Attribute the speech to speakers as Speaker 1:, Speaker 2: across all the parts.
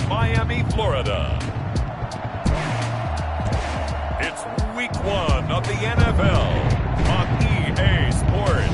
Speaker 1: Miami, Florida. It's week 1 of the NFL on EA Sports.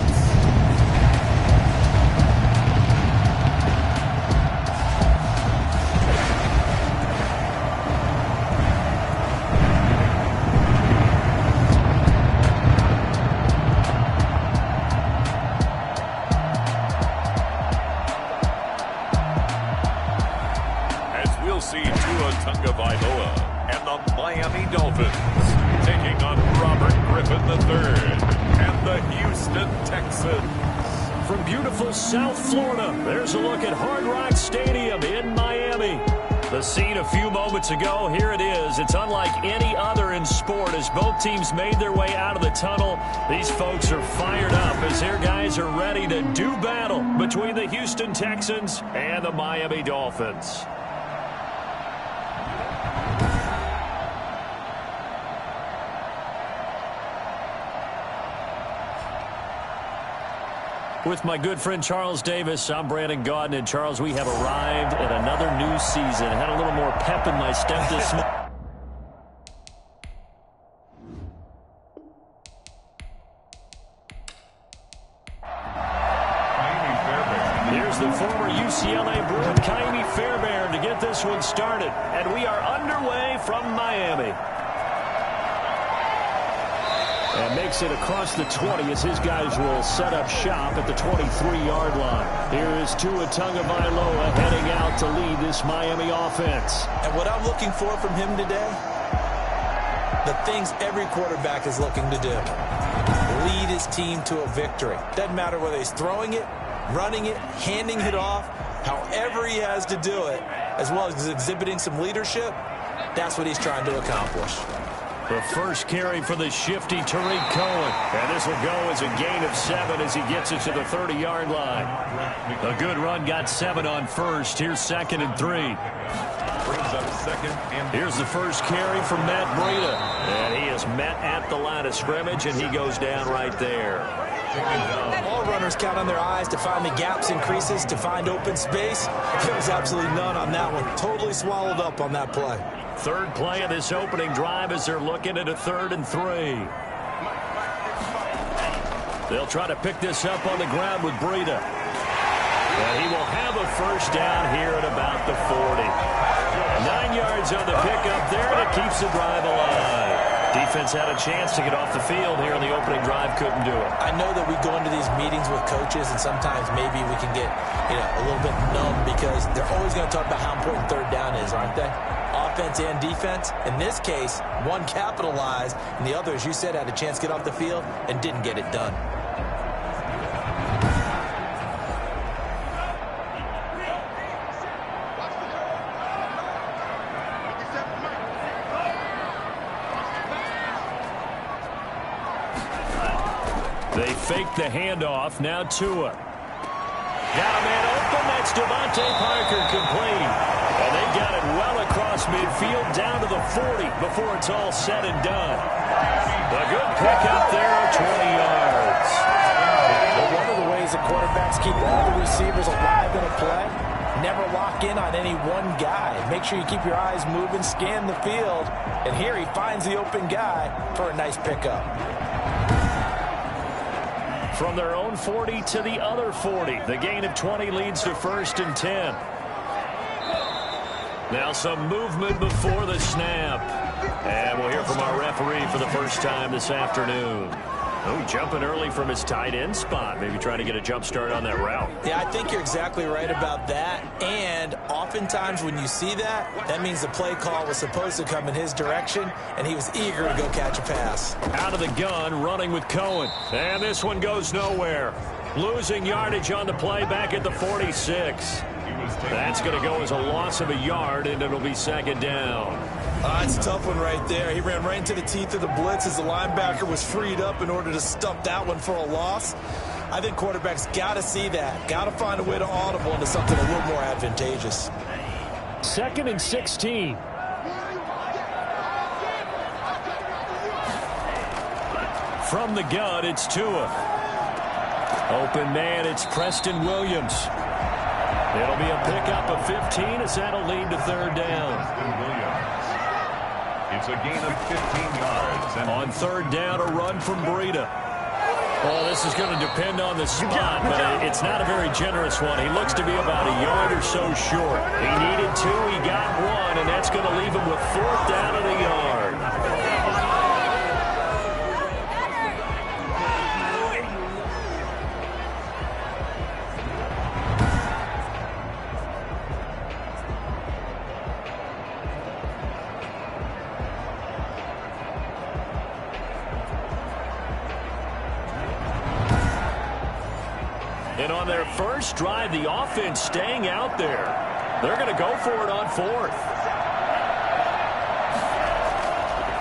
Speaker 1: See Tua Tagovailoa and the Miami Dolphins taking on Robert Griffin III and the Houston Texans.
Speaker 2: From beautiful South Florida, there's a look at Hard Rock Stadium in Miami. The scene a few moments ago, here it is. It's unlike any other in sport as both teams made their way out of the tunnel. These folks are fired up as their guys are ready to do battle between the Houston Texans and the Miami Dolphins. With my good friend Charles Davis, I'm Brandon Gaudin. And Charles, we have arrived at another new season. Had a little more pep in my step this morning. Here's the former UCLA Bruin, Kaimi Fairbairn, to get this one started. And we are underway from Miami. And makes it across the 20 as his guys will set up shop at the 23-yard line. Here is Tua Tagovailoa heading out to lead this Miami offense.
Speaker 3: And what I'm looking for from him today, the things every quarterback is looking to do. Lead his team to a victory. Doesn't matter whether he's throwing it, running it, handing it off, however he has to do it, as well as exhibiting some leadership, that's what he's trying to accomplish.
Speaker 2: The first carry for the shifty Tariq Cohen. And this will go as a gain of 7 as he gets it to the 30-yard line. A good run got 7 on first. Here's 2nd and 3. Here's the first carry from Matt Breida. And he is met at the line of scrimmage, and he goes down right there.
Speaker 3: All runners count on their eyes to find the gaps and creases, to find open space. There was absolutely none on that one. Totally swallowed up on that play.
Speaker 2: Third play of this opening drive as they're looking at a 3rd and 3. They'll try to pick this up on the ground with Breida. And he will have a first down here at about the 40. 9 yards on the pickup there, and it keeps the drive alive. Defense had a chance to get off the field here in the opening drive, couldn't do it.
Speaker 3: I know that we go into these meetings with coaches, and sometimes maybe we can get a little bit numb because they're always going to talk about how important 3rd down is, aren't they? Offense and defense. In this case, one capitalized, and the other, as you said, had a chance to get off the field and didn't get it done.
Speaker 2: They fake the handoff. Now Tua. Got a man open. That's Devontae Parker complete. And they got it well across midfield down to the 40 before it's all said and done. A good pickup there of 20 yards.
Speaker 3: Well, one of the ways that quarterbacks keep all the receivers alive in a play, never lock in on any one guy. Make sure you keep your eyes moving, scan the field. And here he finds the open guy for a nice pickup.
Speaker 2: From their own 40 to the other 40. The gain of 20 leads to 1st and 10. Now some movement before the snap. And we'll hear from our referee for the first time this afternoon. Oh, jumping early from his tight end spot. Maybe trying to get a jump start on that route.
Speaker 3: Yeah, I think you're exactly right about that. And oftentimes when you see that, that means the play call was supposed to come in his direction, and he was eager to go catch a pass.
Speaker 2: Out of the gun, running with Cohen. And this one goes nowhere. Losing yardage on the play back at the 46. That's going to go as a loss of a yard, and it'll be 2nd down.
Speaker 3: It's a tough one right there. He ran right into the teeth of the blitz as the linebacker was freed up in order to stuff that one for a loss. I think quarterbacks got to see that. Got to find a way to audible into something a little more advantageous.
Speaker 2: 2nd and 16. From the gun, it's Tua. Open man, it's Preston Williams. It'll be a pickup of 15 as that'll lead to third down.
Speaker 1: It's a gain of 15 yards. And
Speaker 2: on third down, a run from Breida. Well, this is going to depend on the spot, but it's not a very generous one. He looks to be about a yard or so short. He needed 2, he got 1, and that's going to leave him with fourth down and a yard. And on their first drive, the offense staying out there. They're going to go for it on fourth.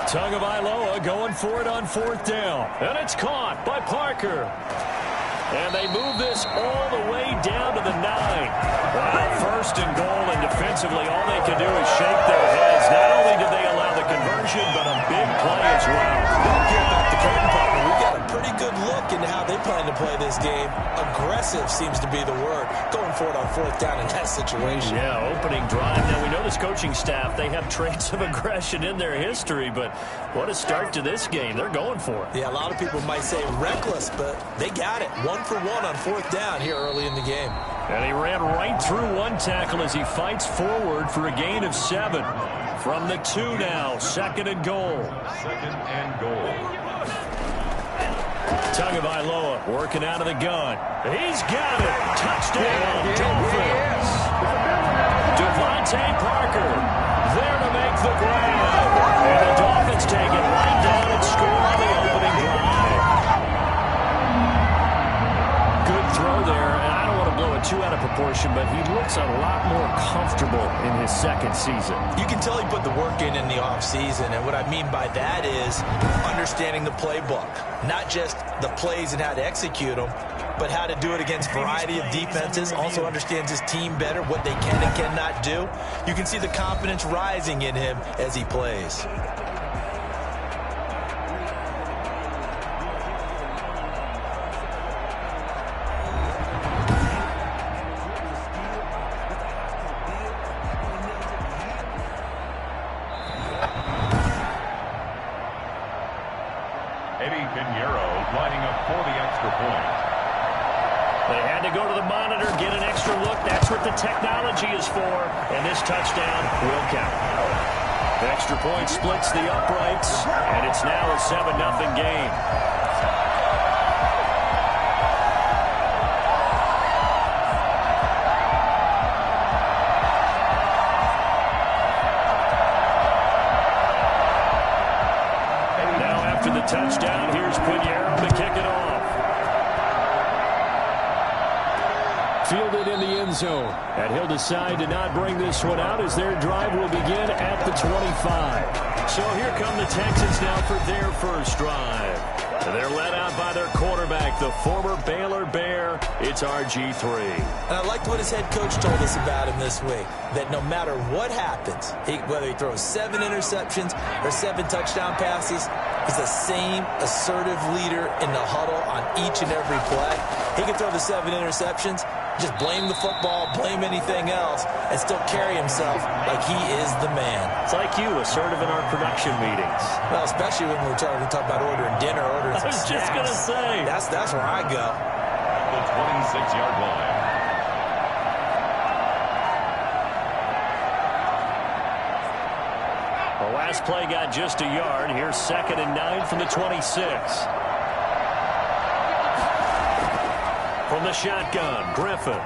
Speaker 2: Tagovailoa going for it on fourth down. And it's caught by Parker. And they move this all the way down to the 9. Wow, first and goal, and defensively all they can do is shake their heads. Not only did they allow the conversion, but a big play as well.
Speaker 3: Peel back the curtain, partner. We got a pretty good look into how they plan to play this game. Aggressive seems to be the word. Going for it on fourth down in that situation.
Speaker 2: Yeah, opening drive. Now, we know this coaching staff, they have traits of aggression in their history, but what a start to this game. They're going for it.
Speaker 3: Yeah, a lot of people might say reckless, but they got it. 1 for 1 on fourth down here early in the game.
Speaker 2: And he ran right through one tackle as he fights forward for a gain of 7. From the 2 now, second and goal.
Speaker 1: second and goal.
Speaker 2: Tagovailoa working out of the gun. He's got it. Touchdown, Dolphins. Devontae Parker there to make the grab. And the Dolphins take it right down and score on the opening drive. Good throw there. And I don't want to blow it too out of proportion, but he looks a lot more comfortable in his second season.
Speaker 3: You can tell he put the work in the offseason, and what I mean by that is understanding the playbook. Not just the plays and how to execute them, but how to do it against a variety of defenses. Also understands his team better, what they can and cannot do. You can see the confidence rising in him as he plays.
Speaker 1: lining up for the extra point.
Speaker 2: They had to go to the monitor, get an extra look. That's what the technology is for. And this touchdown will count. The extra point splits the uprights, and it's now a 7-0 game. Now after the touchdown, here's Pinheiro to kick it off. Fielded in the end zone, and he'll decide to not bring this one out as their drive will begin at the 25. So here come the Texans now for their first drive. They're led out by their quarterback, the former Baylor Bear. It's RG3.
Speaker 3: And I liked what his head coach told us about him this week, that no matter what happens, whether he throws 7 interceptions or 7 touchdown passes, he's the same assertive leader in the huddle on each and every play. He can throw the 7 interceptions, just blame the football, blame anything else, and still carry himself like he is the man.
Speaker 2: It's like you, assertive in our production meetings.
Speaker 3: Well, especially when we're talking about ordering dinner, ordering some snacks.
Speaker 2: I was just going to say.
Speaker 3: That's where I go.
Speaker 1: The 26-yard line.
Speaker 2: The last play got just a yard. Here's 2nd and 9 from the 26. From the shotgun, Griffin.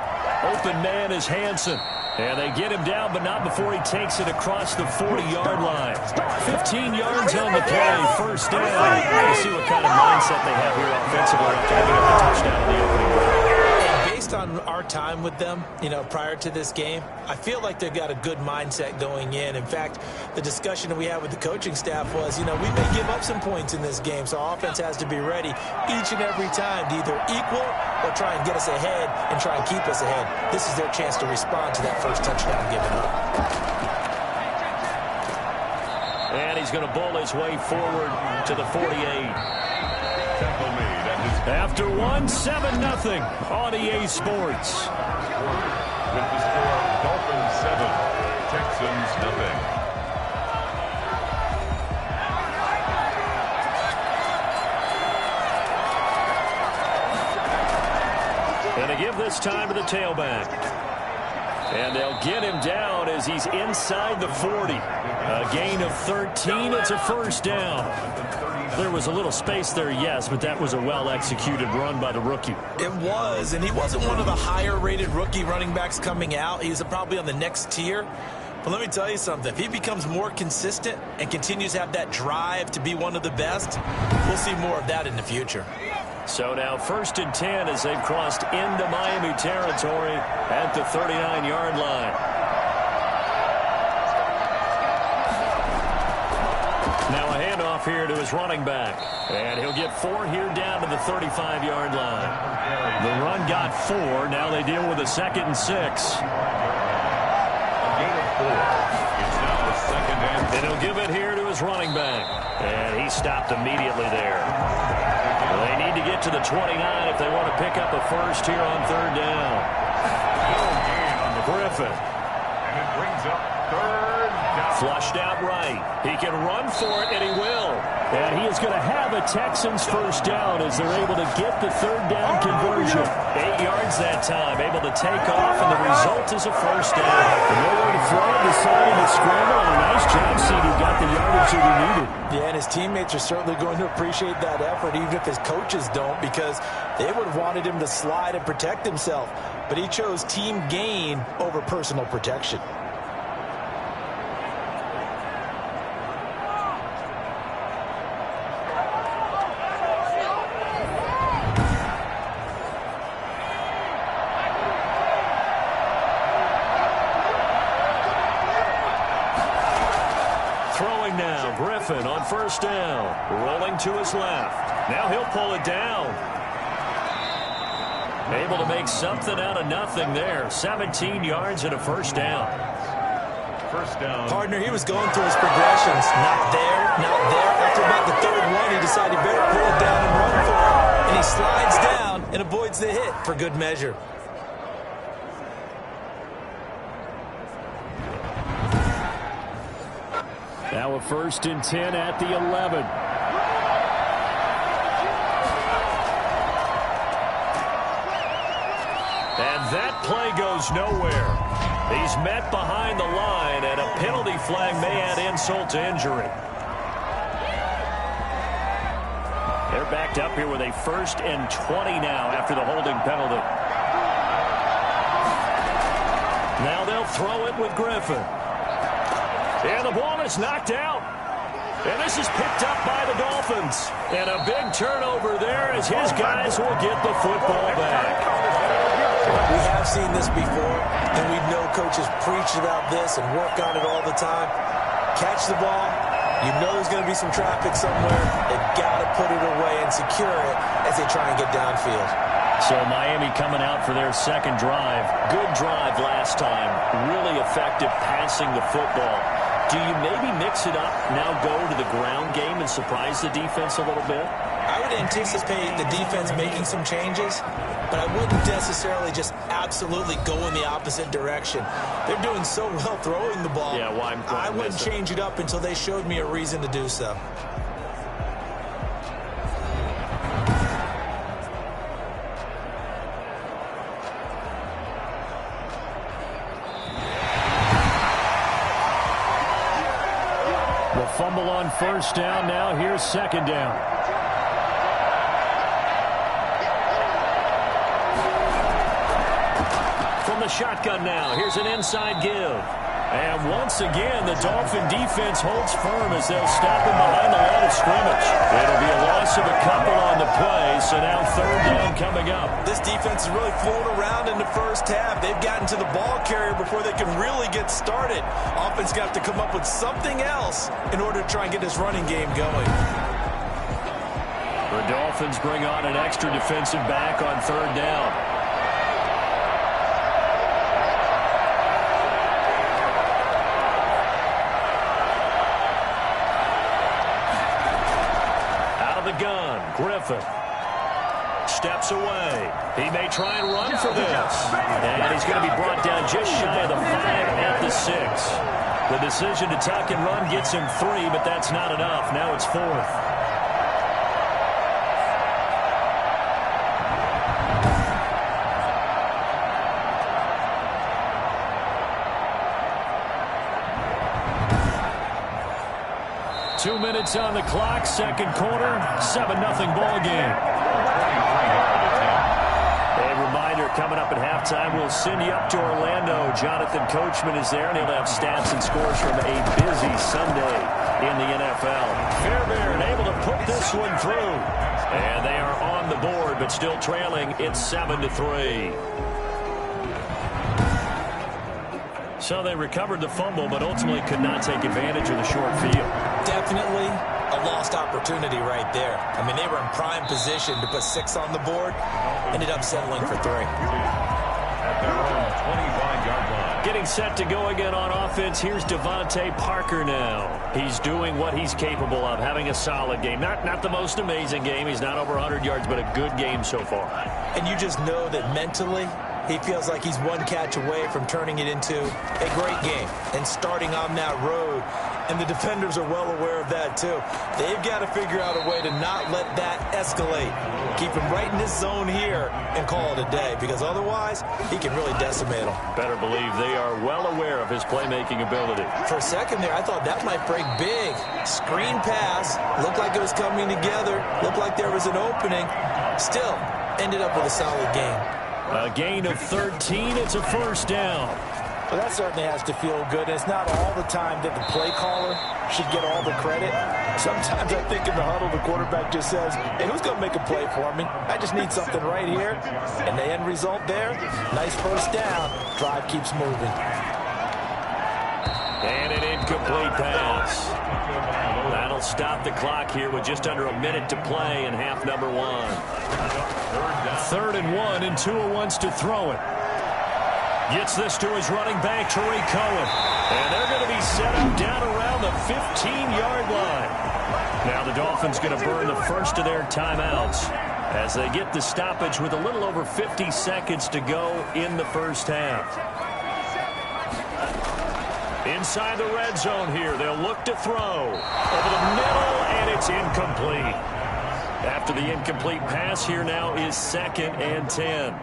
Speaker 2: Open man is Hansen. And they get him down, but not before he takes it across the 40-yard line. 15 yards on the play, first down. We'll see what kind of mindset they have here offensively after giving up the touchdown in the opening drive.
Speaker 3: Based on our time with them, prior to this game, I feel like they've got a good mindset going in. In fact, the discussion that we had with the coaching staff was, we may give up some points in this game, so our offense has to be ready each and every time to either equal or try and get us ahead and try and keep us ahead. This is their chance to respond to that first touchdown given up.
Speaker 2: And he's going to bowl his way forward to the 48. After 1, 7-0 on EA Sports.
Speaker 1: with the score Dolphins 7, Texans nothing.
Speaker 2: And they give this time to the tailback. And they'll get him down as he's inside the 40. A gain of 13. It's a first down. There was a little space there, yes, but that was a well-executed run by the rookie.
Speaker 3: It was, and he wasn't one of the higher-rated rookie running backs coming out. He's probably on the next tier. But let me tell you something. If he becomes more consistent and continues to have that drive to be one of the best, we'll see more of that in the future.
Speaker 2: So now 1st and 10 as they've crossed into Miami territory at the 39-yard line. Now a handoff here to his running back. And he'll get 4 here down to the 35-yard line. The run got 4. Now they deal with a 2nd and 6.
Speaker 1: A gain of 4. It's now a 2nd and 6.
Speaker 2: And he'll give it here to his running back. And he stopped immediately there. Well, they need to get to the 29 if they want to pick up a first here on 3rd down. Griffin.
Speaker 1: And it brings up 3rd down.
Speaker 2: Flushed out right. He can run for it, and he will. And he is going to have a Texans first down as they're able to get the 3rd down conversion. 8 yards that time, able to take off, and the result is a first down. Nowhere to throw, decided to scramble, and a nice job, Seedy got the yardage that he needed.
Speaker 3: Yeah, and his teammates are certainly going to appreciate that effort, even if his coaches don't, because they would have wanted him to slide and protect himself. But he chose team gain over personal protection.
Speaker 2: Throwing now, Griffin on 1st down. Rolling to his left. Now he'll pull it down. Able to make something out of nothing there. 17 yards and a first down.
Speaker 1: First down.
Speaker 3: Partner, he was going through his progressions. Not there, not there. After about the 3rd one, he decided he better pull it down and run for it. And he slides down and avoids the hit for good measure.
Speaker 2: Now a 1st and 10 at the 11. And that play goes nowhere. He's met behind the line, and a penalty flag may add insult to injury. They're backed up here with a 1st and 20 now after the holding penalty. Now they'll throw it with Griffin. And the ball is knocked out. And this is picked up by the Dolphins. And a big turnover there as his guys will get the football back.
Speaker 3: We have seen this before, and we know coaches preach about this and work on it all the time. Catch the ball. You know there's going to be some traffic somewhere. They've got to put it away and secure it as they try and get downfield.
Speaker 2: So Miami coming out for their 2nd drive. Good drive last time. Really effective passing the football. Do you maybe mix it up, now go to the ground game and surprise the defense a little bit?
Speaker 3: I would anticipate the defense making some changes, but I wouldn't necessarily just absolutely go in the opposite direction. They're doing so well throwing the ball.
Speaker 2: Yeah, why
Speaker 3: I wouldn't change it up until they showed me a reason to do so.
Speaker 2: The fumble on 1st down. Now here's 2nd down. From the shotgun now, here's an inside give. And once again, the Dolphin defense holds firm as they'll stop him behind the line of scrimmage. It'll be a loss of a couple on the play, so now 3rd down coming up.
Speaker 3: This defense is really flown around in the first half. They've gotten to the ball carrier before they can really get started. Offense got to come up with something else in order to try and get this running game going.
Speaker 2: The Dolphins bring on an extra defensive back on 3rd down. Gun. Griffin steps away. He may try and run for this. And he's going to be brought down just shy of the 5 at the 6. The decision to tuck and run gets him 3, but that's not enough. Now it's 4th. Two minutes on the clock, second quarter, 7-0 ball game. A reminder, coming up at halftime, we'll send you up to Orlando. Jonathan Coachman is there, and he'll have stats and scores from a busy Sunday in the NFL. Fairbairn able to put this one through. And they are on the board, but still trailing. It's 7-3. So they recovered the fumble, but ultimately could not take advantage of the short field.
Speaker 3: Definitely a lost opportunity right there. I mean, they were in prime position to put 6 on the board. Ended up settling for 3.
Speaker 1: At their own 25-yard line.
Speaker 2: Getting set to go again on offense. Here's Devontae Parker now. He's doing what he's capable of, having a solid game. Not the most amazing game. He's not over 100 yards, but a good game so far.
Speaker 3: And you just know that mentally, he feels like he's one catch away from turning it into a great game and starting on that road. And the defenders are well aware of that, too. They've got to figure out a way to not let that escalate. Keep him right in this zone here and call it a day, because otherwise, he can really decimate them.
Speaker 2: Better believe they are well aware of his playmaking ability.
Speaker 3: For a second there, I thought that might break big. Screen pass. Looked like it was coming together. Looked like there was an opening. Still, ended up with a solid game.
Speaker 2: A gain of 13. It's a first down.
Speaker 3: Well, that certainly has to feel good. It's not all the time that the play caller should get all the credit. Sometimes I think in the huddle, the quarterback just says, hey, who's going to make a play for me? I just need something right here. And the end result there, nice first down. Drive keeps moving.
Speaker 2: And an incomplete pass. That'll stop the clock here with just under a minute to play in half number 1. 3rd and 1, and Tua wants to throw it. Gets this to his running back, Tariq Cohen. And they're going to be set up down around the 15-yard line. Now the Dolphins going to burn the first of their timeouts as they get the stoppage with a little over 50 seconds to go in the first half. Inside the red zone here, they'll look to throw. Over the middle, and it's incomplete. After the incomplete pass, here now is 2nd and 10.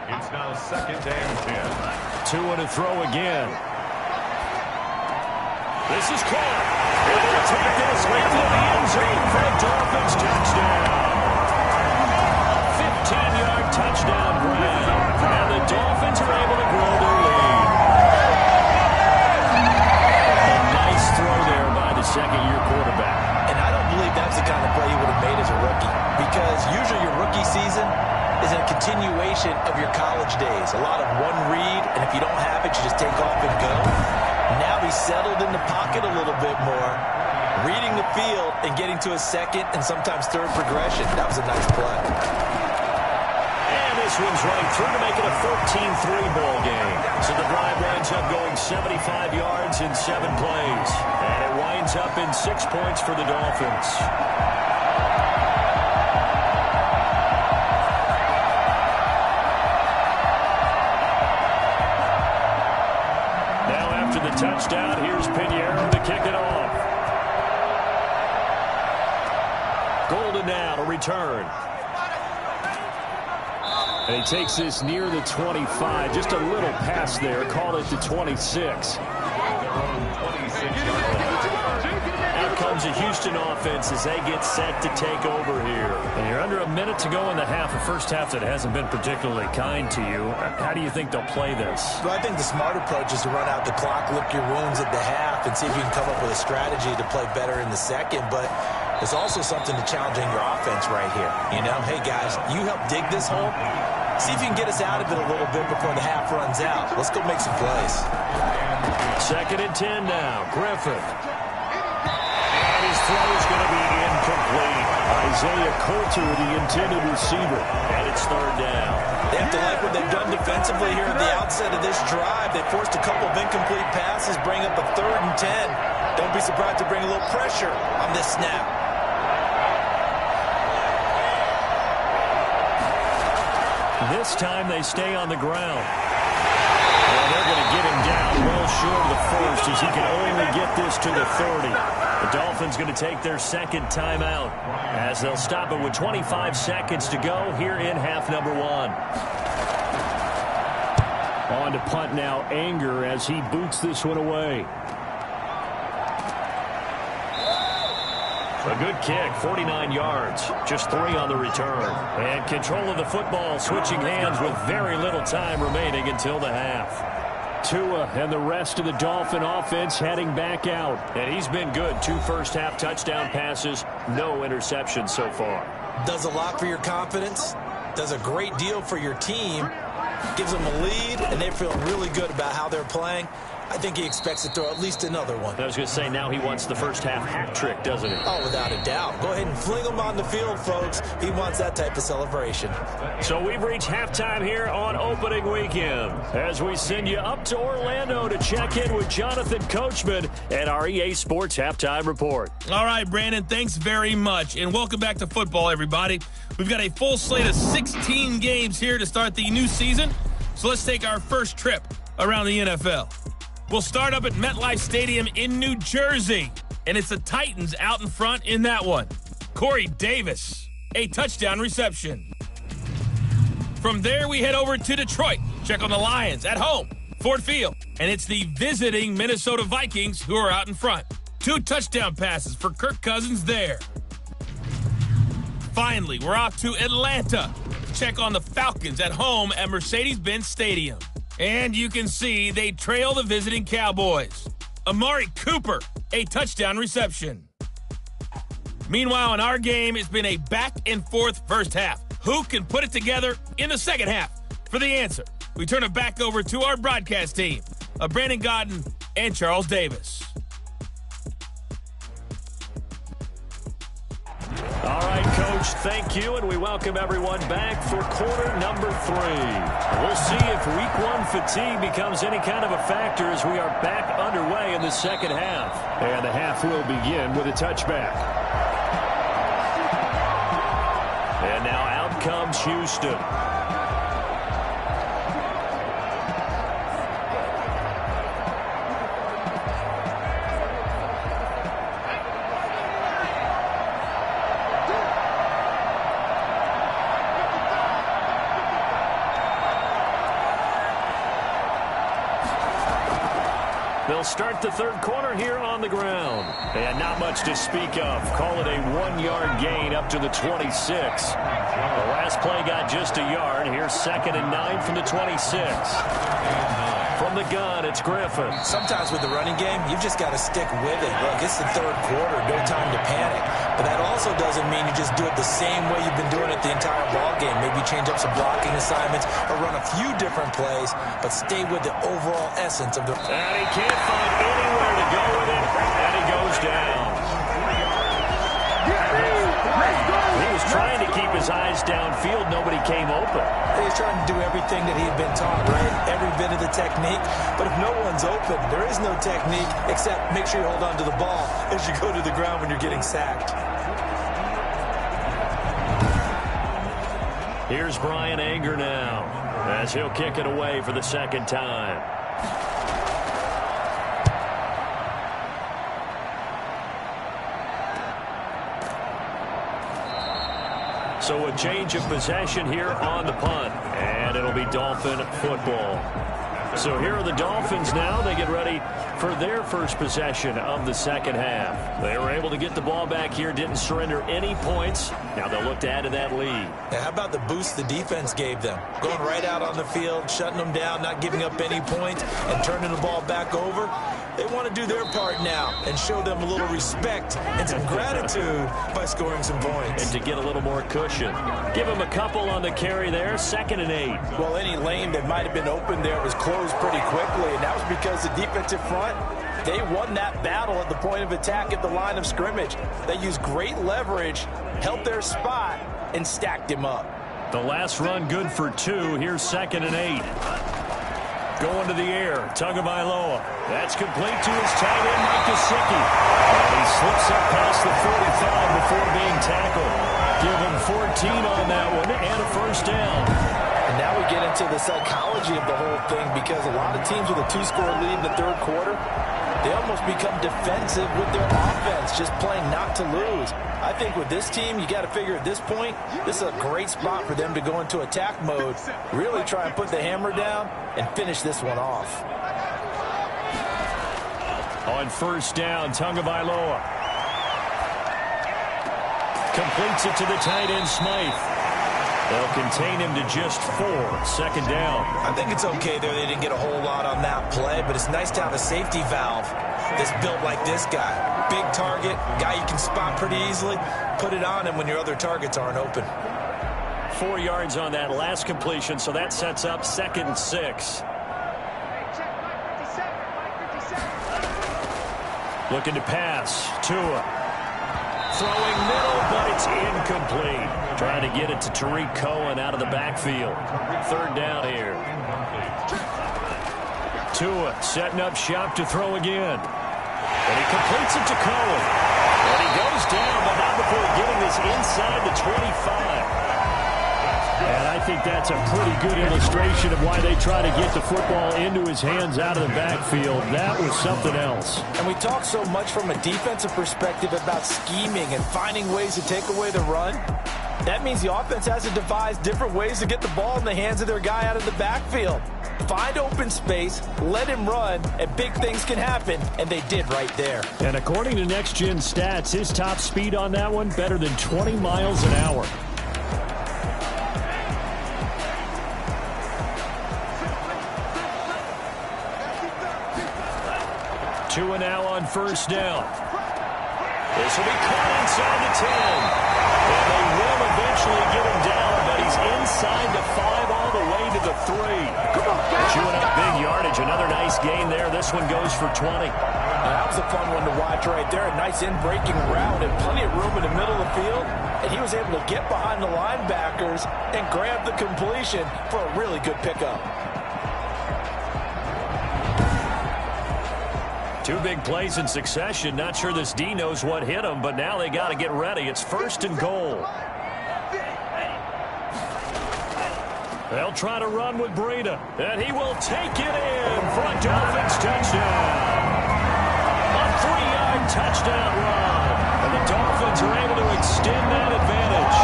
Speaker 1: It's now 2nd and 10.
Speaker 2: Tua to throw again. This is caught. And they'll take this into the end zone for a Dolphins touchdown. 15-yard touchdown grab. And the Dolphins are able to grow their lead. A nice throw there by the second-year quarterback. And I don't believe that's the kind of play he would have made as a rookie, because usually your rookie season is a continuation of your college days. A lot of one read, and if you don't have it, you just take off and go. Now he's settled in the pocket a little bit more, reading the field and getting to a second and sometimes third progression. That was a nice play. And this one's right through to make it a 13-3 ball game. So the drive winds up going 75 yards in 7 plays. And it winds up in 6 points for the Dolphins. The touchdown. Here's Pinheiro to kick it off. Golden now to return. And he takes this near the 25. Just a little pass there. Call it the 26. Out comes the Houston offense as they get set to take over here. And you're under a minute to go in the half. A first half that hasn't been particularly kind to you. How do you think they'll play this?
Speaker 3: Well, I think the smart approach is to run out the clock, lick your wounds at the half, and see if you can come up with a strategy to play better in the second. But there's also something to challenging your offense right here. You know, hey, guys, you help dig this hole. See if you can get us out of it a little bit before the half runs out. Let's go make some plays.
Speaker 2: 2nd and 10 now. Griffin. And his throw is going to be incomplete. Isaiah Coulter, the intended receiver. And it's 3rd down.
Speaker 3: They have to like what they've done defensively here at the outset of this drive. They forced a couple of incomplete passes, bring up a 3rd and 10. Don't be surprised to bring a little pressure on this snap.
Speaker 2: This time they stay on the ground. Well, they're going to get him down well short of the first as he can only get this to the 30. The Dolphins going to take their second timeout as they'll stop it with 25 seconds to go here in half number 1. On to punt now, Anger, as he boots this one away. A good kick, 49 yards, just 3 on the return. And control of the football, switching hands with very little time remaining until the half. Tua and the rest of the Dolphin offense heading back out. And he's been good. 2 first-half touchdown passes, no interceptions so far.
Speaker 3: Does a lot for your confidence, does a great deal for your team, gives them a lead, and they feel really good about how they're playing. I think he expects to throw at least another one.
Speaker 2: I was going to say, now he wants the first-half hat trick, doesn't he?
Speaker 3: Oh, without a doubt. Go ahead and fling him on the field, folks. He wants that type of celebration.
Speaker 2: So we've reached halftime here on opening weekend as we send you up to Orlando to check in with Jonathan Coachman and our EA Sports Halftime Report.
Speaker 4: All right, Brandon, thanks very much. And welcome back to football, everybody. We've got a full slate of 16 games here to start the new season. So let's take our first trip around the NFL. We'll start up at MetLife Stadium in New Jersey, and it's the Titans out in front in that one. Corey Davis, a touchdown reception. From there, we head over to Detroit. Check on the Lions at home, Ford Field, and it's the visiting Minnesota Vikings who are out in front. 2 touchdown passes for Kirk Cousins there. Finally, we're off to Atlanta. Check on the Falcons at home at Mercedes-Benz Stadium. And you can see they trail the visiting Cowboys. Amari Cooper, a touchdown reception. Meanwhile, in our game, it's been a back-and-forth first half. Who can put it together in the second half? For the answer, we turn it back over to our broadcast team of Brandon Godden and Charles Davis.
Speaker 2: All right, Coach, thank you, and we welcome everyone back for quarter number 3. We'll see if week 1 fatigue becomes any kind of a factor as we are back underway in the second half. And the half will begin with a touchback. And now out comes Houston. They'll start the third quarter here on the ground. And not much to speak of. Call it a 1-yard gain up to the 26. The last play got just a yard. Here's 2nd and 9 from the 26. From the gun, it's Griffin.
Speaker 3: Sometimes with the running game, you've just got to stick with it. Look, it's the third quarter, no time to panic. But that also doesn't mean you just do it the same way you've been doing it the entire ball game. Maybe change up some blocking assignments or run a few different plays, but stay with the overall essence of the...
Speaker 2: And he can't find anywhere to go with it, and he goes down. He was trying to keep his eyes downfield. Nobody came open.
Speaker 3: He's trying to do everything that he had been taught, right? Every bit of the technique. But if no one's open, there is no technique except make sure you hold on to the ball as you go to the ground when you're getting sacked.
Speaker 2: Here's Brian Anger now as he'll kick it away for the second time. So a change of possession here on the punt, and it'll be Dolphin football. So here are the Dolphins now. They get ready for their first possession of the second half. They were able to get the ball back here, didn't surrender any points. Now they'll look to add to that lead.
Speaker 3: Now, how about the boost the defense gave them? Going right out on the field, shutting them down, not giving up any points, and turning the ball back over. They want to do their part now and show them a little respect and some gratitude by scoring some points.
Speaker 2: And to get a little more cushion. Give them a couple on the carry there, 2nd and 8.
Speaker 5: Well, any lane that might have been open there was closed pretty quickly, and that was because the defensive front, they won that battle at the point of attack at the line of scrimmage. They used great leverage, held their spot, and stacked him up.
Speaker 2: The last run good for 2. Here's 2nd and 8. Going to the air, Tagovailoa. That's complete to his tight end, Mike Gesicki. And he slips up past the 45 before being tackled. Give him 14 on that one and a first down.
Speaker 3: And now we get into the psychology of the whole thing, because a lot of teams with a 2-score lead in the third quarter, they almost become defensive with their offense, just playing not to lose. I think with this team, you got to figure at this point, this is a great spot for them to go into attack mode, really try and put the hammer down and finish this one off.
Speaker 2: On first down, Tagovailoa completes it to the tight end, Smythe. They'll contain him to just 4. Second down.
Speaker 3: I think it's okay there. They didn't get a whole lot on that play, but it's nice to have a safety valve that's built like this guy. Big target, guy you can spot pretty easily. Put it on him when your other targets aren't open.
Speaker 2: 4 yards on that last completion, so that sets up 2nd and 6. Looking to pass. Tua. Throwing middle, but it's incomplete. Trying to get it to Tariq Cohen out of the backfield. Third down here. Tua setting up shop to throw again. And he completes it to Cohen. And he goes down, but not before getting this inside the 25. And I think that's a pretty good illustration of why they try to get the football into his hands out of the backfield. That was something else.
Speaker 3: And we talk so much from a defensive perspective about scheming and finding ways to take away the run. That means the offense has to devise different ways to get the ball in the hands of their guy out of the backfield. Find open space, let him run, and big things can happen, and they did right there.
Speaker 2: And according to Next Gen Stats, his top speed on that one, better than 20 miles an hour. Tua now on first down. This will be caught inside the 10. And they will eventually get him down, but he's inside the 5 all the way to the 3. Chewing up big yardage. Another nice gain there. This one goes for 20.
Speaker 3: Now, that was a fun one to watch right there. A nice in-breaking route and plenty of room in the middle of the field. And he was able to get behind the linebackers and grab the completion for a really good pickup.
Speaker 2: 2 big plays in succession. Not sure this D knows what hit him, but now they got to get ready. It's 1st and goal. They'll try to run with Breida, and he will take it in for a Dolphins touchdown. A 3-yard touchdown run, and the Dolphins are able to extend that advantage.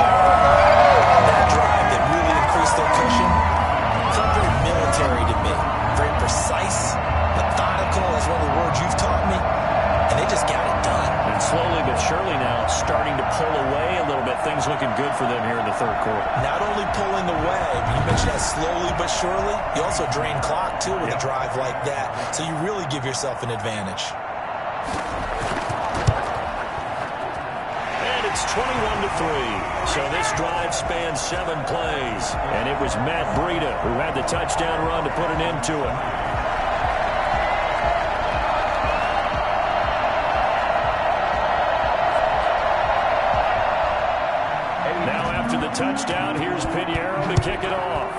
Speaker 3: That drive that really increased their cushion felt very military to me. Very precise, methodical, is one of the words you've taught me, and they just got it done.
Speaker 2: And slowly but surely now starting to pull away a little bit. Things looking good for them here in the third quarter.
Speaker 3: Not only pulling away, but you mentioned that slowly but surely. You also drain clock, too, with a drive like that. So you really give yourself an advantage.
Speaker 2: And it's 21-3. So this drive spans 7 plays. And it was Matt Breida who had the touchdown run to put an end to it. Touchdown. Here's Pinheiro to kick it off.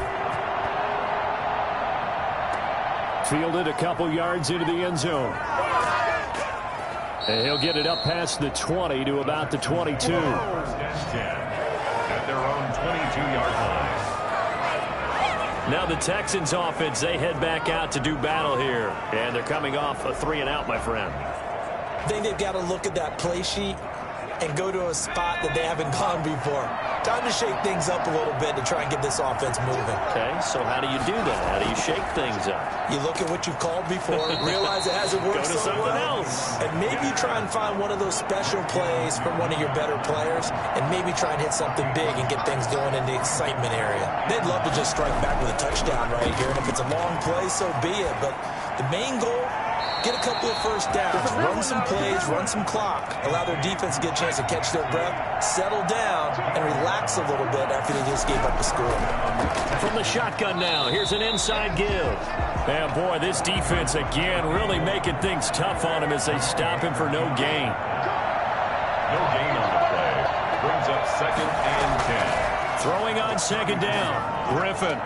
Speaker 2: Fielded a couple yards into the end zone. And he'll get it up past the 20 to about the 22.
Speaker 1: At their own 22-yard line.
Speaker 2: Now the Texans offense, they head back out to do battle here. And they're coming off a 3-and-out, my friend.
Speaker 3: I think they've got to look at that play sheet and go to a spot that they haven't gone before. Time to shake things up a little bit to try and get this offense moving.
Speaker 2: Okay, so how do you do that? How do you shake things up?
Speaker 3: You look at what you've called before, realize it hasn't worked so well, and maybe try and find one of those special plays from one of your better players, and maybe try and hit something big and get things going in the excitement area. They'd love to just strike back with a touchdown right here, and if it's a long play, so be it. But the main goal, get a couple of first downs, run some plays, run some clock, allow their defense to get a chance to catch their breath, settle down, and relax a little bit after they just gave up the score.
Speaker 2: From the shotgun now, here's an inside give. And boy, this defense again really making things tough on him as they stop him for no gain.
Speaker 1: No gain on the play. Brings up 2nd and 10.
Speaker 2: Throwing on 2nd down. Griffin.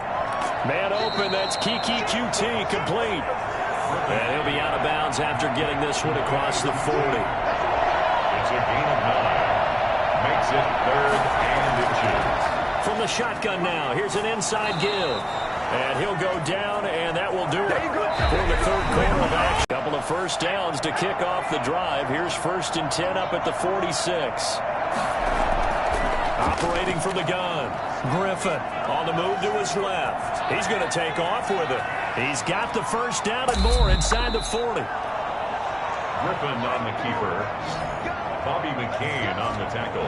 Speaker 2: Man open, that's Kiki QT complete. And he'll be out of bounds after getting this one across the 40.
Speaker 1: It's a gain of 9. Makes it 3rd and inches.
Speaker 2: From the shotgun now, here's an inside give. And he'll go down, and that will do it for the third quarter of action. Couple of first downs to kick off the drive. Here's 1st and 10 up at the 46. Operating from the gun. Griffin on the move to his left. He's going to take off with it. He's got the first down and more inside the 40.
Speaker 1: Griffin on the keeper. Bobby McCain on the tackle.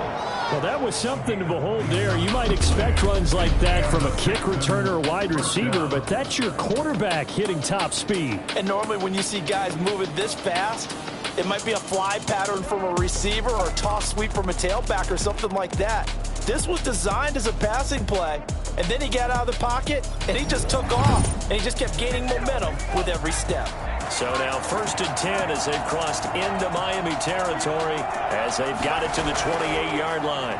Speaker 2: Well, that was something to behold there. You might expect runs like that from a kick returner or wide receiver, but that's your quarterback hitting top speed.
Speaker 5: And normally when you see guys moving this fast, it might be a fly pattern from a receiver or a toss sweep from a tailback or something like that. This was designed as a passing play, and then he got out of the pocket, and he just took off, and he just kept gaining momentum with every step.
Speaker 2: So now 1st and 10 as they've crossed into Miami territory as they've got it to the 28-yard line.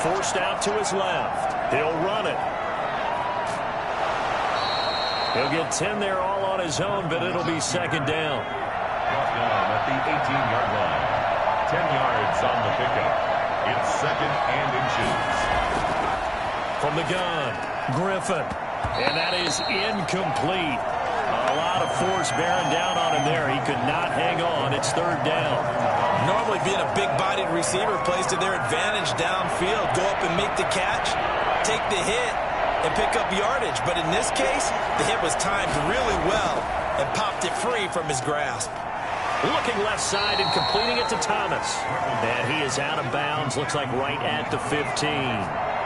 Speaker 2: Forced out to his left. He'll run it. He'll get 10 there all on his own, but it'll be 2nd down.
Speaker 1: Brought down at the 18-yard line. 10 yards on the pickup. It's 2nd and inches.
Speaker 2: From the gun, Griffin. And that is incomplete. A lot of force bearing down on him there. He could not hang on. It's 3rd down.
Speaker 3: Normally being a big-bodied receiver plays to their advantage downfield. Go up and make the catch, take the hit, and pick up yardage. But in this case, the hit was timed really well and popped it free from his grasp.
Speaker 2: Looking left side and completing it to Thomas. And he is out of bounds. Looks like right at the 15.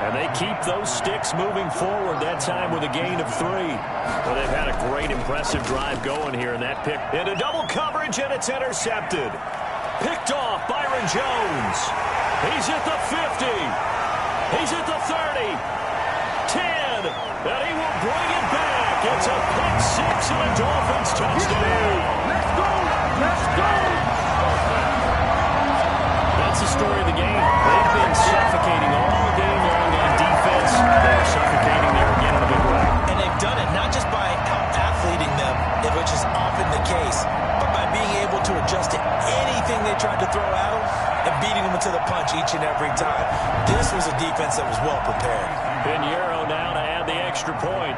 Speaker 2: And they keep those sticks moving forward, that time with a gain of 3. Well, they've had a great, impressive drive going here, and that pick into double coverage, and it's intercepted. Picked off, Byron Jones. He's at the 50. He's at the 30. 10. And he will bring it back. It's a pick 6 and a Dolphins touchdown.
Speaker 6: Let's go! Let's go!
Speaker 2: That's the story of the game. They've been suffocating all game long on defense. They're suffocating there again in a big way.
Speaker 3: And they've done it not just by out-athleting them, which is often the case, but by being able to adjust to anything they tried to throw at them and beating them to the punch each and every time. This was a defense that was well prepared.
Speaker 2: Pinheiro now to add the extra point.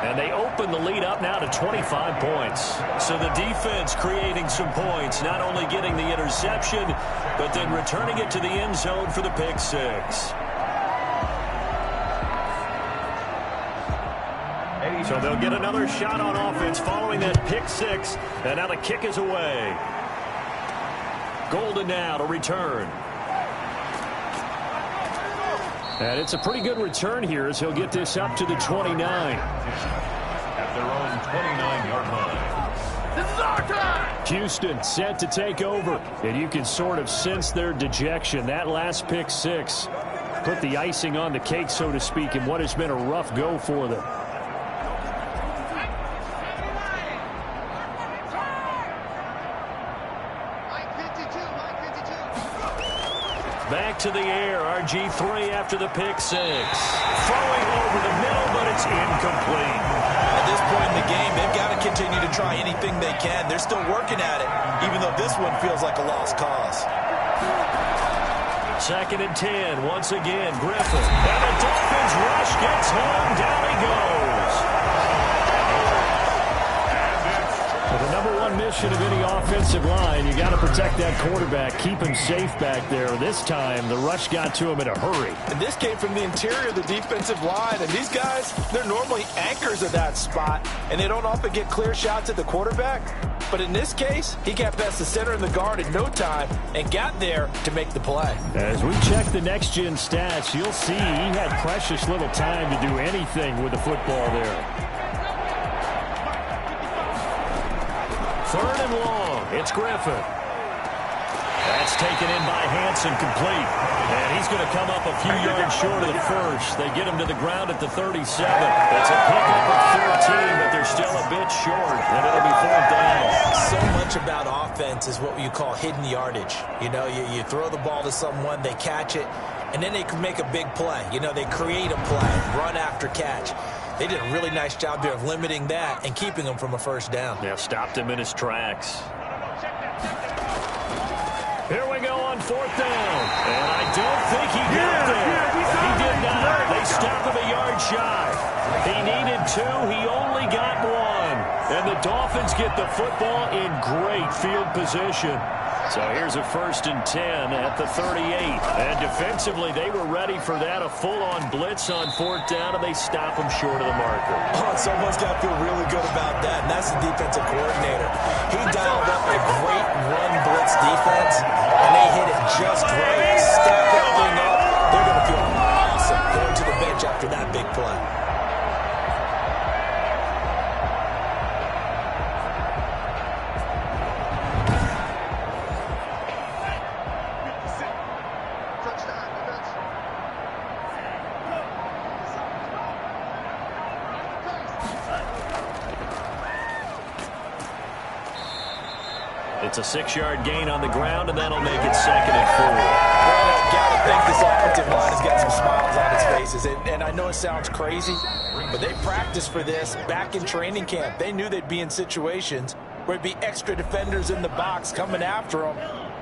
Speaker 2: And they open the lead up now to 25 points. So the defense creating some points, not only getting the interception, but then returning it to the end zone for the pick 6. So they'll get another shot on offense following that pick 6. And now the kick is away. Golden now to return. And it's a pretty good return here as he'll get this up to the 29.
Speaker 1: At their own 29-yard line.
Speaker 6: This is our time!
Speaker 2: Houston set to take over. And you can sort of sense their dejection. That last pick 6 put the icing on the cake, so to speak, in what has been a rough go for them. Back to the air, RG3 after the pick 6. Throwing over the middle, but it's incomplete.
Speaker 3: At this point in the game, they've got to continue to try anything they can. They're still working at it, even though this one feels like a lost cause.
Speaker 2: 2nd and 10, once again, Griffin. And the Dolphins rush gets home, down he goes. Well, the number one mission of any offensive line, you got to protect that quarterback, keep him safe back there. This time, the rush got to him in a hurry.
Speaker 5: And this came from the interior of the defensive line. And these guys, they're normally anchors of that spot, and they don't often get clear shots at the quarterback. But in this case, he got past the center and the guard in no time and got there to make the play.
Speaker 2: As we check the next-gen stats, you'll see he had precious little time to do anything with the football there. 3rd and long. It's Griffin. That's taken in by Hansen, complete. And he's going to come up a few yards short of the first. They get him to the ground at the 37. It's a pickup of 13, but they're still a bit short, and it'll be 4th down.
Speaker 3: So much about offense is what you call hidden yardage. You know, you throw the ball to someone, they catch it, and then they can make a big play. You know, they create a play, run after catch. They did a really nice job there of limiting that and keeping him from a first down.
Speaker 2: Yeah, stopped him in his tracks. Here we go on 4th down. And I don't think he got there. He did not. They stop him a yard shy. He needed 2. He only got 1. And the Dolphins get the football in great field position. So here's a 1st and 10 at the 38. And defensively, they were ready for that. A full-on blitz on 4th down, and they stop him short of the marker.
Speaker 3: Oh, someone's got to feel really good about that, and that's the defensive coordinator. He dialed up a great run blitz defense, and they hit it just right. Stack that thing up. They're going to feel awesome going to the bench after that big play.
Speaker 2: It's a 6-yard gain on the ground, and that'll make it 2nd and 4.
Speaker 3: Well, I've got to think this offensive line has got some smiles on its faces. And I know it sounds crazy, but they practiced for this back in training camp. They knew they'd be in situations where there'd be extra defenders in the box coming after them,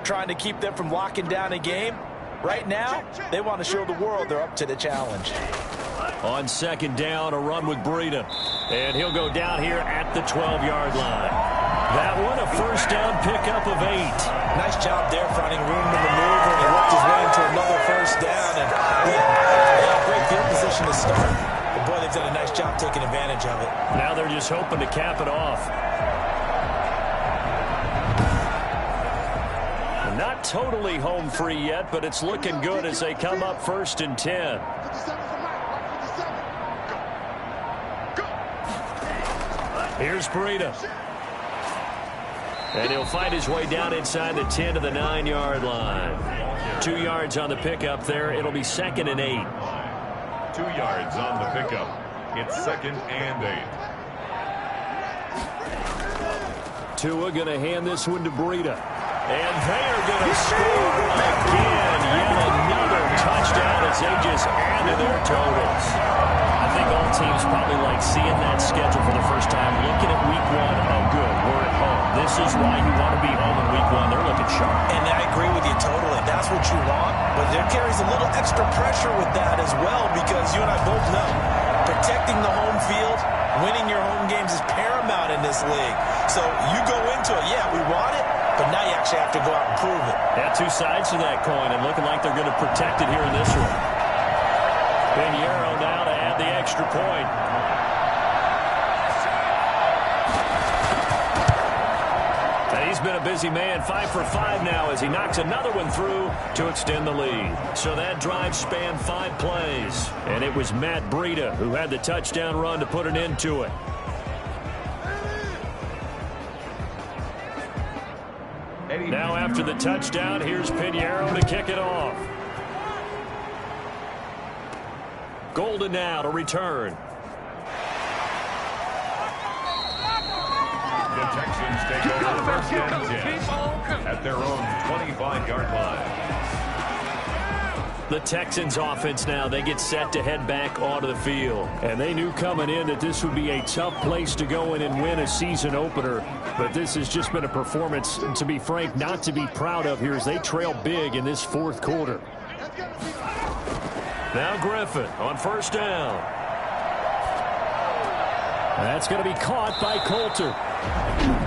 Speaker 3: trying to keep them from locking down a game. Right now, they want to show the world they're up to the challenge.
Speaker 2: On 2nd down, a run with Breida. And he'll go down here at the 12-yard line. That one, a 1st down pickup of 8.
Speaker 3: Nice job there, finding room to maneuver, and he worked his way into another 1st down. And yeah, great field position to start. But boy, they've done a nice job taking advantage of it.
Speaker 2: Now they're just hoping to cap it off. Not totally home free yet, but it's looking good as they come up 1st and 10. Here's Breida. And he'll find his way down inside the 10 to the 9-yard line. 2 yards on the pickup there. It'll be 2nd and 8.
Speaker 1: 2 yards on the pickup. It's 2nd and 8.
Speaker 2: Tua going to hand this one to Breida. And they are going to score again. Yet another touchdown as they just add to their totals. I think all teams probably like seeing that schedule for the first time. Looking at week 1, oh good, we're at home. This is why you want to be home in week 1. They're looking sharp.
Speaker 3: And I agree with you totally. That's what you want. But there carries a little extra pressure with that as well, because you and I both know protecting the home field, winning your home games is paramount in this league. So you go into it, yeah, we want it, but now you actually have to go out and prove it.
Speaker 2: Yeah, 2 sides to that coin, and looking like they're going to protect it here in this one. Pinheiro now to add the extra point. And he's been a busy man, 5 for 5 now as he knocks another one through to extend the lead. So that drive spanned 5 plays, and it was Matt Breida who had the touchdown run to put an end to it. Now after the touchdown, here's Pinheiro to kick it off. Golden now to return.
Speaker 1: The Texans take over 1st and 10 at their own 25-yard line.
Speaker 2: The Texans offense now, they get set to head back onto the field. And they knew coming in that this would be a tough place to go in and win a season opener. But this has just been a performance, to be frank, not to be proud of here as they trail big in this 4th quarter. Now Griffin on 1st down. That's going to be caught by Coulter.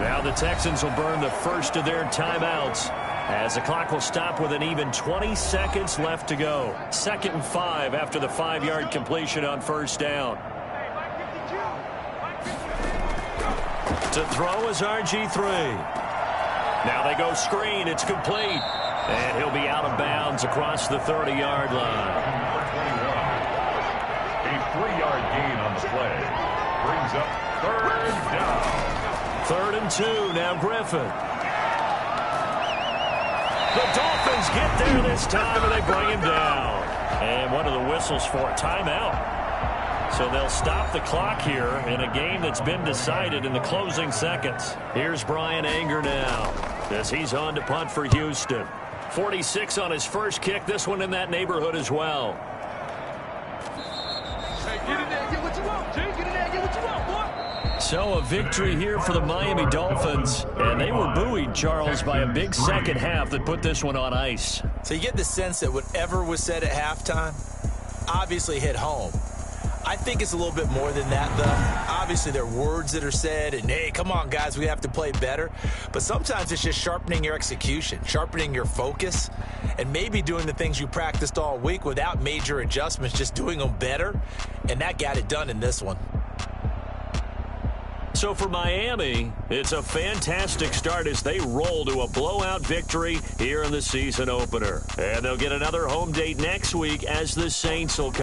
Speaker 2: Now the Texans will burn the first of their timeouts as the clock will stop with an even 20 seconds left to go. 2nd and 5 after the 5-yard completion on 1st down. To throw is RG3. Now they go screen. It's complete. And he'll be out of bounds across the 30-yard line.
Speaker 1: A 3-yard gain on the play. Brings up 3rd down.
Speaker 2: 3rd and 2. Now Griffin. The Dolphins get there this time, and they bring him down. And what are the whistles for? Timeout. So they'll stop the clock here in a game that's been decided in the closing seconds. Here's Brian Anger now as he's on to punt for Houston. 46 on his first kick. This one in that neighborhood as well.
Speaker 6: Hey, get in there and get what you want, G. Get in there and get what you want, boy.
Speaker 2: So a victory here for the Miami Dolphins. And they were buoyed, Charles, by a big second half that put this one on ice.
Speaker 3: So you get the sense that whatever was said at halftime obviously hit home. I think it's a little bit more than that, though. Obviously, there are words that are said, and, hey, come on, guys, we have to play better. But sometimes it's just sharpening your execution, sharpening your focus, and maybe doing the things you practiced all week without major adjustments, just doing them better. And that got it done in this one.
Speaker 2: So for Miami, it's a fantastic start as they roll to a blowout victory here in the season opener. And they'll get another home date next week as the Saints will